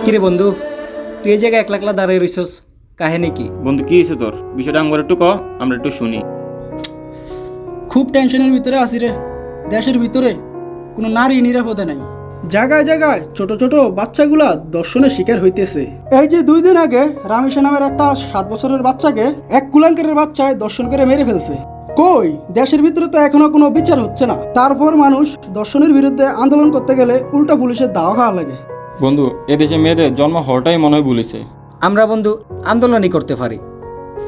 কিরে বন্ধু, তুই এই জায়গায় একলা একলা দাঁড়িয়ে রইছস, কাহিনী কি? বন্ধু কি হয়েছে তোর? বিষয়টা আমার একটু ক, আমরা একটু শুনি। খুব টেনশনের ভিতরে আছি রে। দেশের ভিতরে কোনো নারী নিরাপদে নাই। জায়গায় জায়গায় ছোট ছোট বাচ্চাগুলা দর্শনের শিকার হইতেছে। এই যে 2 দিন আগে রামেশা নামের একটা 7 বছরের বাচ্চাকে এক কুলাঙ্কারের বাচ্চায় দর্শন করে মেরে ফেলছে। কই দেশের ভিতরে তো এখনো কোনো বিচার হচ্ছে না। তারপর মানুষ দর্শনের বিরুদ্ধে আন্দোলন করতে গেলে উল্টা পুলিশের দাওয়া খাওয়া লাগে। বন্ধু, এদেশে মেয়েদের জন্ম হওয়াটাই মনে হয় বলেছে। আমরা বন্ধু আন্দোলনই করতে পারি,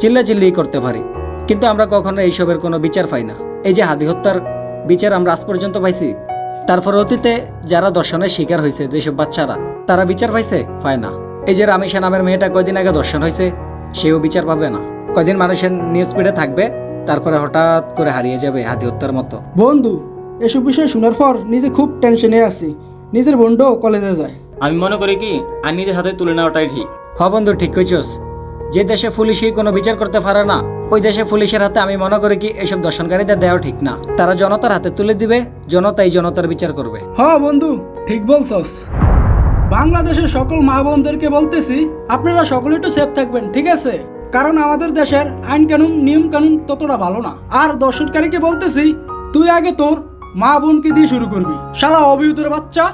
চিল্লাচিল্লি করতে পারি, কিন্তু আমরা কখনো এইসবের কোনো বিচার পাই না। এই যে হাদি হত্যার বিচার আমরা আজ পর্যন্ত পাইছি, তারপর অতীতে যারা দর্শনের শিকার হয়েছে যেসব বাচ্চারা, তারা বিচার পাইছে? পায় না। এই যে রামেশা নামের মেয়েটা কয়দিন আগে দর্শন হয়েছে, সেও বিচার পাবে না। কয়দিন মানুষের নিউজ ফিডে থাকবে, তারপরে হঠাৎ করে হারিয়ে যাবে হাদি হত্যার মতো। বন্ধু, এসব বিষয় শোনার পর নিজে খুব টেনশনে আছি। নিজের বোনটাও কলেজে যায়। আমি মনে করি কি আর নিজের হাতে তুলে নেওয়াটাই ঠিক। হ বন্ধু, ঠিক কইছস। যে দেশে পুলিশই কোনো বিচার করতে পারে না, ওই দেশে পুলিশের হাতে আমি মনে করি কি এসব দর্শনকারীদের দেওয়া ঠিক না। তারা জনতার হাতে তুলে দিবে, জনতাই জনতার বিচার করবে। হ্যাঁ বন্ধু, ঠিক বলছস। বাংলাদেশের সকল মা বোনদেরকে বলতেছি, আপনারা সকলে একটু সেফ থাকবেন, ঠিক আছে? কারণ আমাদের দেশের আইন কানুন নিয়ম কানুন ততটা ভালো না। আর দর্শনকারীকে বলতেছি, তুই আগে তোর মা বোনকে দিয়ে শুরু করবি, শালা অবিহিত বাচ্চা।